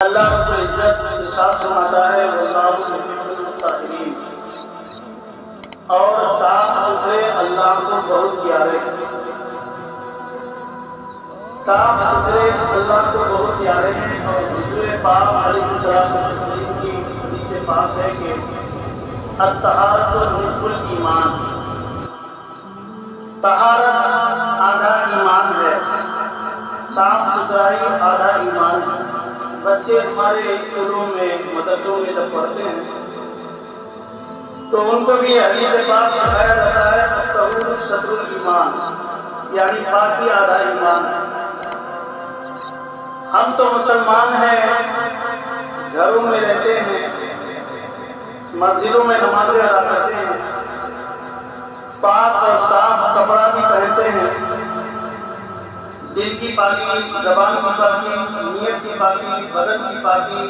اللہ رب العزت ارشاد فرماتا ہے واللہ یحب الطاہرین، اور صاف ستھرے اللہ کو بہت پیارے ہیں، صاف ستھرے اللہ کو بہت پیارے ہیں۔ اور حضور پاک علیہ الصلوۃ والتسلیم کی حدیث پاک ہے کہ الطہارۃ نصف الایمان، طہارت آدھا ایمان ہے، صاف ستھرائی آدھا ایمان ہے۔ بچے ہمارے اسکولوں میں مدرسوں میں جب پڑھتے ہیں تو ان کو بھی حدیث پاک سکھایا جاتا ہے الطہور شطر الایمان، یعنی پاکی آدھا ایمان ہے۔ ہم تو مسلمان ہیں، گھروں میں رہتے ہیں، مسجدوں میں نمازیں ادا کرتے ہیں، پاک اور صاف کپڑا بھی پہنتے ہیں، دل کی پاکی، زبان کی پاکی، نیت کی پاکی، بدن کی پاکی،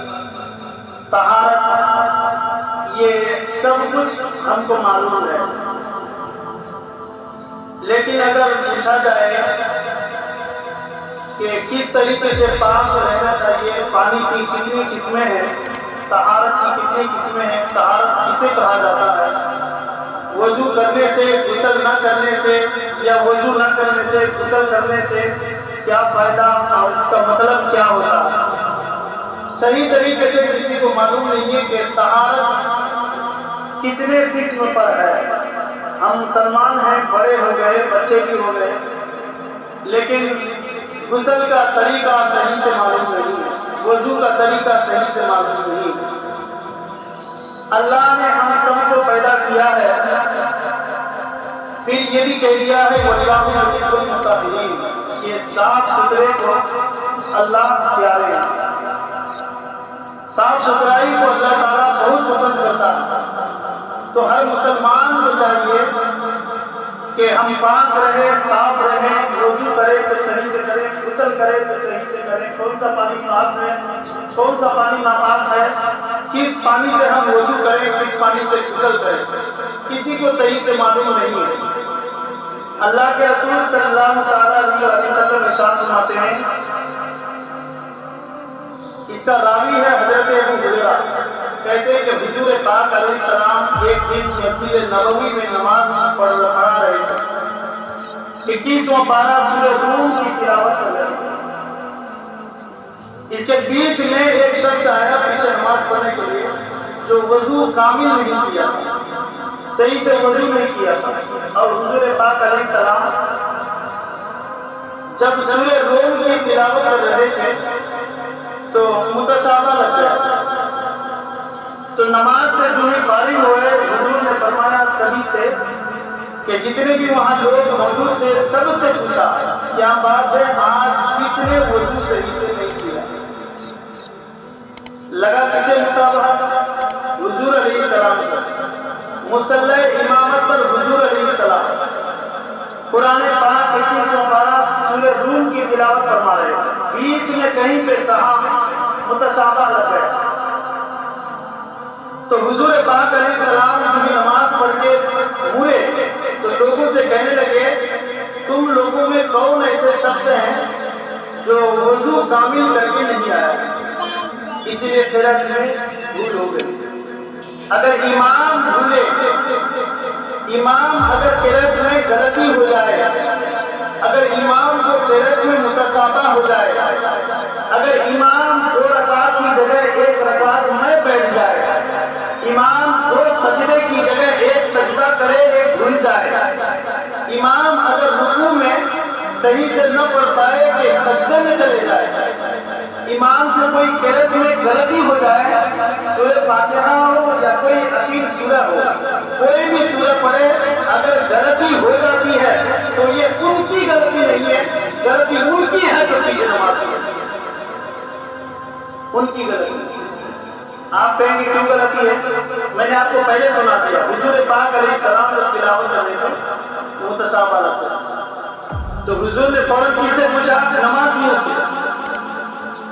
طہارت، یہ سب کچھ ہم کو معلوم ہے۔ لیکن اگر پوچھا جائے کہ کس طریقے سے پاک رہنا چاہیے، پانی کی کتنی قسمیں ہیں، طہارت کی کتنی قسمیں ہیں، طہارت کسے کہا جاتا ہے، وضو کرنے سے، غسل نہ کرنے سے، یا وضو نہ کرنے سے غسل کرنے سے کیا فائدہ اور اس کا مطلب کیا ہوتا ہے، صحیح طریقے سے کسی کو معلوم نہیں ہے کہ طہارت کتنے قسم پر ہے۔ ہم مسلمان ہیں، بڑے ہو گئے، بچے بھی ہو گئے، لیکن غسل کا طریقہ صحیح سے معلوم نہیں ہے، وضو کا طریقہ صحیح سے معلوم نہیں ہے۔ اللہ نے ہم سب کو پیدا کیا ہے، پھر یہ بھی کہہ دیا ہے واللہ یحب الطاہرین، یہ صاف ستھرے کو اللہ پیارے ہیں۔ صاف ستھرائی کو اللہ تعالیٰ بہت پسند کرتا ہے، تو ہر مسلمان کو چاہیے کہ ہم پاک رہیں، صاف رہیں، وضو کریں تو صحیح سے کریں، غسل کریں تو صحیح سے کریں، کون سا پانی پاک ہے، کون سا پانی ناپاک ہے، کس پانی سے ہم وضو کریں، کس پانی سے غسل کریں، کسی کو صحیح سے معلوم نہیں ہے۔ اللہ کے رسول صلی اللہ تعالیٰ علیہ وسلم ارشاد فرماتے ہیں، اس کا راوی ہے حضرت ابو ہریرہ، کہتے ہیں کہ حضور پاک علیہ السلام ایک دن مسجد نبوی میں نماز پڑھا رہے تھے، 21واں پارہ سورہ روم کی تلاوت کر رہے تھے۔ اس کے بیچ میں ایک شخص آیا پیچھے نماز پڑھنے کے لیے، جو وضو کامل نہیں کیا تھا، صحیح سے وضو نہیں کیا تھا، اور حضور پاک علیہ السلام جب سورہ روم کی تلاوت کر رہے تھے تو متشابہ لگ گیا، تو نماز سے جو ہی فارغ ہوئے، حضور نے فرمایا سبھی سے کہ جتنے بھی وہاں لوگ موجود تھے سب سے پوچھا کیا بات ہے، آج کس نے وضو صحیح سے نہیں کیا؟ لگا کسے مصابہ؟ حضور علیہ السلام کو، مصلی امامت پر حضور علیہ السلام قرآن پاک 21واں پارہ سورہ روم کی تلاوت فرما رہے ہیں، بیچ میں کہیں پہ صحابہ متشابہ لگ گئے، تو حضور پاک علیہ السلام جو نماز پڑھ کے ہوئے تو لوگوں سے کہنے لگے تم لوگوں میں کون ایسے شخص ہیں جو وضو کامل کر کے نہیں آیا، اسی لیے قرأت میں بھول ہو گئی۔ اگر امام بھولے، امام اگر قرأت میں غلطی ہو جائے، اگر امام کو قرأت میں متشابہ ہو جائے، اگر امام 2 رکعت کی جگہ 1 رکعت میں بیٹھ جائے، امام 2 سجدے کی جگہ 1 سجدہ کرے، 1 بھول جائے، امام اگر رکوع میں صحیح سے نہ پڑھ پائے کہ سجدے میں چلے جائے، امام سے کوئی قرأت میں غلطی ہو جائے، سورہ فاتحہ ہو یا کوئی اخیر سورہ ہو، کوئی بھی سورہ پڑھے، اگر غلطی ہو جاتی ہے تو یہ ان کی غلطی نہیں ہے، غلطی ان کی ہے جو پیچھے نماز پڑھتے ہیں، ان کی غلطی۔ آپ کہیں گے کیوں غلطی ہے؟ میں نے آپ کو پہلے سنا دیا، حضور پاک علیہ السلام جب تلاوت کر رہے تھے متشابہ لگتا ہے، تو حضور نے فوراً کس سے پوچھا؟ نمازیوں سے،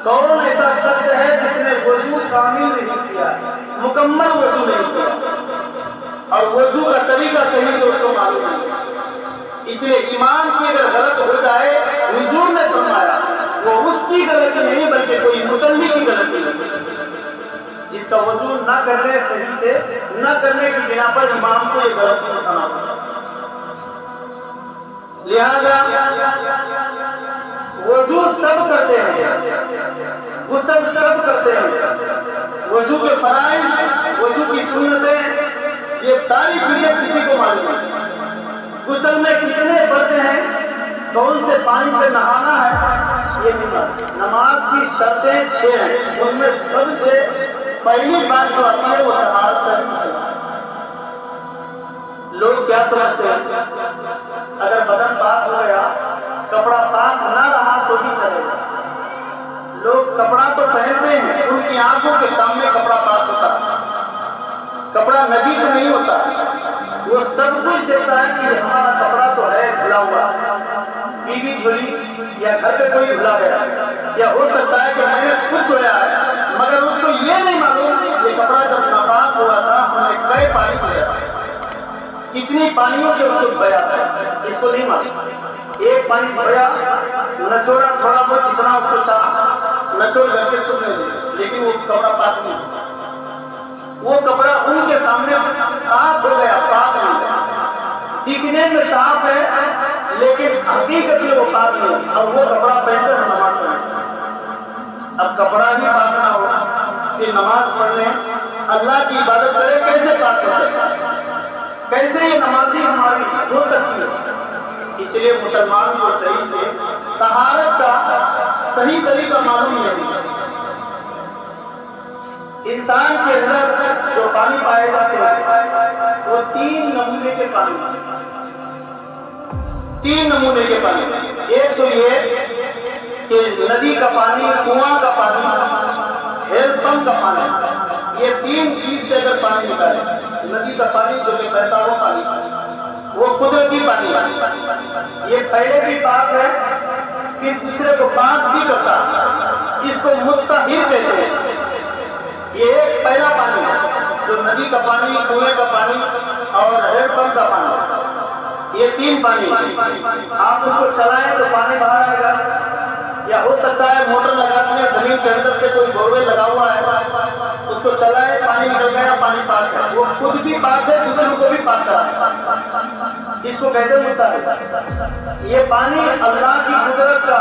کون ایسا شخص ہے جس نے وضو کامل نہیں کیا، مکمل وضو نہیں کیا، اور وضو کا طریقہ صحیح سے اس کو معلوم نہیں، اس لیے امام کی اگر غلط ہو جائے، حضور نے فرمایا وہ اس کی غلطی نہیں بلکہ کوئی مصلی کی غلطی ہے۔ اس کا وضو نہ کرنے صحیح سے نہ کرنے کی بنا پر امام کو یہ غلطی اٹھانا ہوگا. لہذا وضو سب کرتے ہیں, غسل سب کرتے ہیں, وضو کے فرائض, وضو کی سنتیں, یہ ساری چیزیں کسی کو معلوم ہے. غسل میں کتنے فرض ہیں, کون سے پانی سے نہانا ہے, یہ نہیں معلوم. نماز کی شرطیں 6 ہیں, ان میں سب سے پہلی بات جو آتی ہے وہ طہارت ہے. لوگ کیا سمجھتے ہیں, اگر بدن پاک ہو گیا, کپڑا پاک نہ رہا تو بھی چلے گا. لوگ کپڑا تو پہنتے ہیں, ان کی آنکھوں کے سامنے کپڑا پاک ہوتا ہے, کپڑا نجیس نہیں ہوتا. وہ سب کچھ دیکھتا ہے کہ ہمارا کپڑا تو ہے دھلا ہوا, بیوی دھلی یا گھر پہ کوئی دھلا گیا, یا ہو سکتا ہے کہ میں نے خود دھویا ہے, مگر اس کو یہ نہیں معلوم یہ کپڑا جب ناپاک ہوا تھا ہم نے کئے پانی دھویا, کتنی پانیوں سے اس کو دھویا ہے, اس کو نہیں معلوم. ایک پانی دھویا, نچوڑا تھوڑا بہت جتنا اس کو چاہا نچوڑ کر کے سن لے, لیکن وہ کپڑا پاک نہیں. وہ کپڑا ان کے سامنے صاف ہو گیا, پاک نہیں گیا. دکھنے میں صاف ہے لیکن حقیقت میں وہ پاک نہیں, اور وہ کپڑا پہن کر نماز پڑھیں. اب کپڑا ہی پاک نہ ہو کہ نماز پڑھنے اللہ کی عبادت کرے, کیسے پاک کر سکتا ہے, کیسے یہ نمازی ہماری ہو سکتی ہے. اس لیے مسلمان کو صحیح سے طہارت کا صحیح طریقہ معلوم نہیں. انسان کے اندر جو پانی پائے جاتے ہیں وہ 3 نمونے کے پانی, 3 نمونے کے پانی. ایک تو یہ کہ ندی کا پانی, کنواں کا پانی, ہیل پمپ کا پانی, یہ 3 چیز سے اگر پانی نکالے, ندی کا پانی جو کہ بہتا ہوا پانی, وہ قدرتی پانی ہے, یہ پہلے بھی پاک ہے پھر دوسرے کو پاک بھی کرتا ہے, اس کو مطہر کہتے ہیں. یہ ایک پہلا پانی ہے جو ندی کا پانی, کنویں کا پانی اور ہیڈ پمپ کا پانی, یہ 3 پانی. آپ اس کو چلائیں تو پانی باہر آئے گا, یا ہو سکتا ہے موٹر لگاتے ہیں زمین کے اندر سے, کوئی بورویل لگا ہوا ہے, اس کو چلائے پانی نکل گیا, پانی پاک ہے. وہ خود بھی پاک ہے, دوسروں کو بھی پاک کرا ہے. اس کو کہتے ہوتا ہے یہ پانی اللہ کی قدرت کا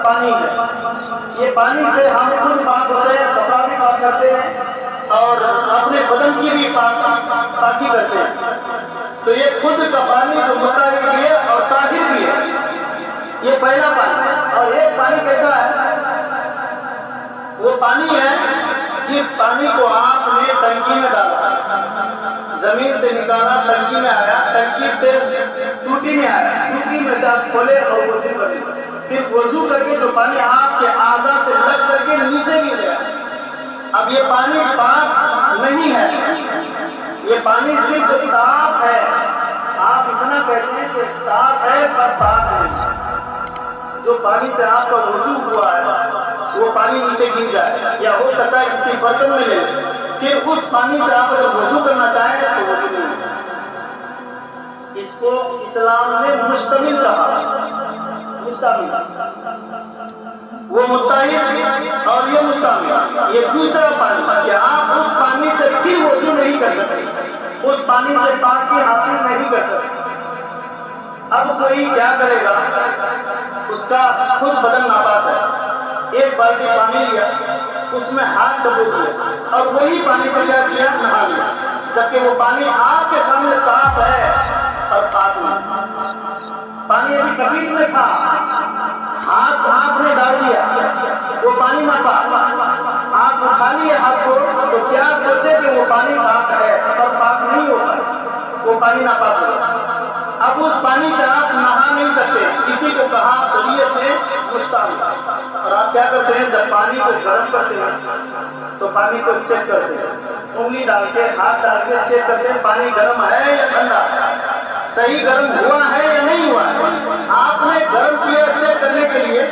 پانی ہے. یہ پانی سے ہم خود پاک ہوتے ہیں, کپڑا بھی پاک کرتے ہیں اور اپنے بدن کی بھی پاکی کرتے ہیں. تو یہ خود کا پانی جو مطہر بھی ہے اور طاہر بھی ہے, یہ پہلا پانی. اور ایک پانی کیسا ہے, وہ پانی ہے جس پانی کو آپ نے ٹنکی میں ڈالا, زمین سے نکالا, ٹنکی میں آیا, ٹنکی سے ٹوٹی میں آیا, ٹوٹی میں سے آپ کھولے اور وضو کرے, پھر وضو کر کے جو پانی آپ کے اعضاء سے لگ کر کے نیچے گر گیا. اب یہ پانی پاک نہیں ہے, یہ پانی صرف صاف ہے. آپ اتنا کہتے ہیں کہ صاف ہے پر پاک نہیں. جو پانی سے آپ کا وضو ہوا ہے وہ پانی نیچے گر جائے, یا ہو سکتا ہے کسی برتن میں لے, پھر اس پانی سے آپ اگر وضو کرنا چاہیں تو وضو نہیں. اس کو اسلام نے مشتمل کہا, مستعمل. وہ متحد اور یہ مستعمل, یہ دوسرا پانی کہ آپ اس پانی سے پھر وضو نہیں کر سکتے, اس پانی سے پاکی حاصل نہیں کر سکتے. اب کوئی کیا کرے گا, اس کا خود بدن ناپاک ہے, ایک بالٹی پانی لیا, اس میں ہاتھ ڈبو دیا اور وہی پانی سے کیا کیا, نہا لیا, جبکہ وہ پانی آپ کے سامنے صاف ہے اور پاک نہیں. پانی ابھی کبھی نہیں تھا, ہاتھ آپ نے ڈال دیا, وہ پانی نہ پاک. آپ اٹھا لیے ہاتھ کو تو کیا سوچے کہ وہ پانی پاک ہے اور پاک نہیں ہوتا, وہ پانی نہ پاک ہوگا. اب اس پانی سے آپ نہا نہیں سکتے, کسی کو کہا شریعت نے مستعمل. اور آپ کیا کرتے ہیں, جب پانی کو گرم کرتے ہیں تو پانی کو چیک کرتے ہیں, انگلی ڈال کے, ہاتھ ڈال کے چیک کرتے ہیں پانی گرم ہے یا ٹھنڈا, صحیح گرم ہوا ہے یا نہیں ہوا ہے. آپ نے گرم کیا چیک کرنے کے لیے,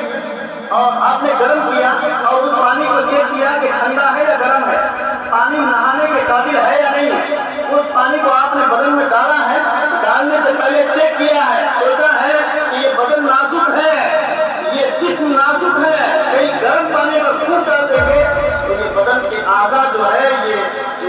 اور آپ نے گرم کیا اور اس پانی کو چیک کیا کہ ٹھنڈا ہے یا گرم ہے, پانی نہانے کے قابل ہے یا نہیں ہے. اس پانی کو آپ نے بدن میں ڈالا ہے, ڈالنے سے پہلے چیک کیا ہے, سوچا ہے کہ یہ بدن نازک ہے, یہ جسم نازک ہے, کہیں گرم پانی میں خود ڈال دیں گے تو یہ بدن کے اعضاء جو ہے